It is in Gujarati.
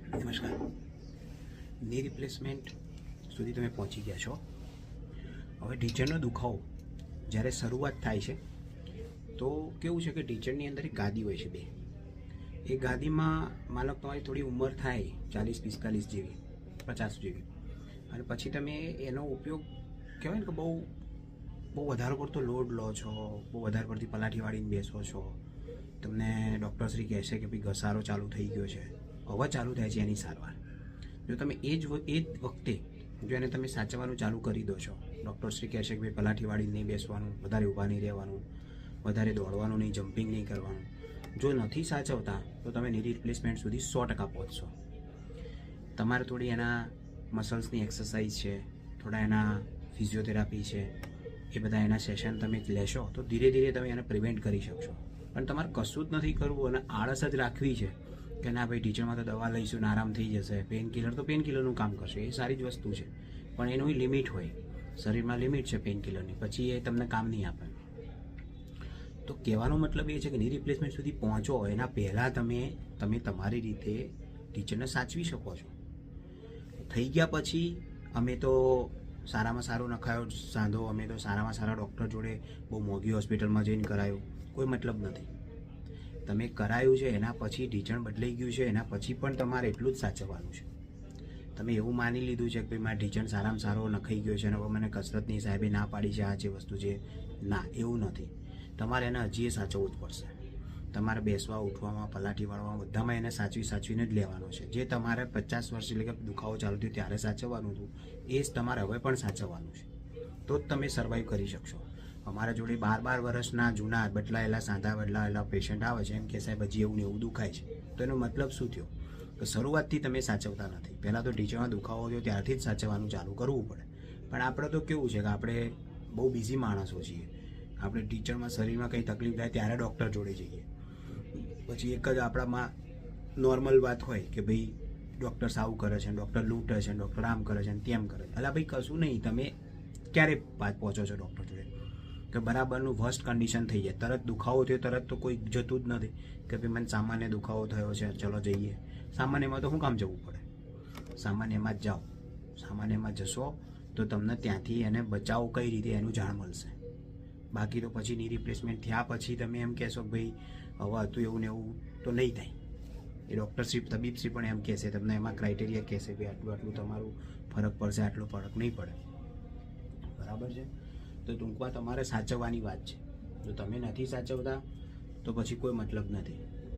નમસ્કાર. ની રિપ્લેસમેન્ટ સુધી તમે પહોંચી ગયા છો. હવે ઢીંચણનો દુખાવો જ્યારે શરૂઆત થાય છે તો કેવું છે કે ઢીંચણની અંદર એક ગાદી હોય છે બે. એ ગાદીમાં માનો તમારી થોડી ઉંમર થાય 40-45 જેવી, 50 જેવી, અને પછી તમે એનો ઉપયોગ કહેવાય ને કે બહુ વધારે પડતો લોડ લો છો, બહુ વધારે પડતી પલાઠી વાળીને બેસો છો, તમને ડૉક્ટરશ્રી કહેશે કે ભાઈ ઘસારો ચાલુ થઈ ગયો છે, હવે ચાલુ થાય છે એની સારવાર. જો તમે એ જ વખતે જો એને તમે સાચવવાનું ચાલુ કરી દો છો, ડૉક્ટરશ્રી કહેશે કે ભાઈ પલાઠી વાળીને નહીં બેસવાનું, વધારે ઊભા નહીં રહેવાનું, વધારે દોડવાનું નહીં, જમ્પિંગ નહીં કરવાનું. જો નથી સાચવતા તો તમે ની રિપ્લેસમેન્ટ સુધી 100% પહોંચશો. તમારે થોડી એના મસલ્સની એક્સરસાઇઝ છે, થોડા એના ફિઝિયોથેરાપી છે, એ બધા એના સેશન તમે લેશો તો ધીરે ધીરે તમે એને પ્રિવેન્ટ કરી શકશો. પણ તમારે કશું જ નથી કરવું અને આળસ જ રાખવી છે કે ના ભાઈ ટીચરમાં તો દવા લઈશું ને આરામ થઈ જશે, પેન કિલર તો પેન કિલરનું કામ કરશે, એ સારી જ વસ્તુ છે, પણ એનું લિમિટ હોય. શરીરમાં લિમિટ છે પેન કિલરની, પછી એ તમને કામ નહીં આપે. તો કહેવાનો મતલબ એ છે કે ની રિપ્લેસમેન્ટ સુધી પહોંચો એના પહેલાં તમે તમારી રીતે ટીચરને સાચવી શકો છો. થઈ ગયા પછી અમે તો સારામાં સારો નખાયો સાંધો, અમે તો સારામાં સારા ડૉક્ટર જોડે બહુ મોંઘી હોસ્પિટલમાં જઈને કરાયું, કોઈ મતલબ નથી. તમે કરાયું છે એના પછી ઢીંચણ બદલાઈ ગયું છે એના પછી પણ તમારે એટલું જ સાચવવાનું છે. તમે એવું માની લીધું છે કે ભાઈ મારા ઢીંચણ સારામાં સારો નખાઈ ગયો છે અને હવે મને કસરતની સાહેબે ના પાડી છે, આ જે વસ્તુ છે, ના, એવું નથી. તમારે એને હજી સાચવવું જ પડશે. તમારે બેસવા, ઉઠવામાં, પલાઠી વાળવામાં બધામાં એને સાચવીને જ લેવાનો છે. જે તમારે 50 વર્ષ એટલે કે દુખાવો ચાલુ થયો ત્યારે સાચવવાનું હતું એ જ તમારે હવે પણ સાચવવાનું છે. તો જ તમે સર્વાઈવ કરી શકશો. અમારા જોડે 12 વર્ષના જૂના બદલાયેલા સાંધા બદલાયેલા પેશન્ટ આવે છે, એમ કે સાહેબ હજી એવું ને એવું દુખાય છે. તો એનો મતલબ શું થયો? તો શરૂઆતથી તમે સાચવતા નથી. પહેલાં તો ઢીંચણમાં દુખાવો થયો ત્યારથી જ સાચવવાનું ચાલુ કરવું પડે. પણ આપણે તો કેવું છે કે આપણે બહુ બિઝી માણસો છીએ. આપણે ઢીંચણમાં શરીરમાં કંઈ તકલીફ થાય ત્યારે ડૉક્ટર જોડે જઈએ. પછી એક જ આપણામાં નોર્મલ વાત હોય કે ભાઈ ડૉક્ટર સાવું કરે છે, ડૉક્ટર લૂંટે છે, ડૉક્ટર આમ કરે છે, તેમ કરે છે. એટલે ભાઈ કશું નહીં. તમે ક્યારે પહોંચો છો ડૉક્ટર જોડે કે બરાબરનું વર્સ્ટ કન્ડિશન થઈ જાય, તરત દુખાવો થયો તરત તો કોઈ જતું જ નથી કે ભાઈ મને સામાન્ય દુખાવો થયો છે, ચલો જઈએ. સામાન્યમાં તો શું કામ જવું પડે? સામાન્યમાં જ જાઓ. સામાન્યમાં જશો તો તમને ત્યાંથી એને બચાવો કઈ રીતે એનું જાણ મળશે. બાકી તો પછી ની રિપ્લેસમેન્ટ થયા પછી તમે એમ કહેશો કે ભાઈ હવે હતું એવું ને એવું તો નહીં થાય. એ ડૉક્ટરશ્રી, તબીબશ્રી પણ એમ કહેશે, તમને એમાં ક્રાઇટેરિયા કહેશે ભાઈ આટલું તમારું ફરક પડશે, આટલો ફરક નહીં પડે. બરાબર છે? તો ટૂંકમાં તમારે સાચવવાની વાત છે. જો તમે નથી સાચવતા તો પછી કોઈ મતલબ નથી.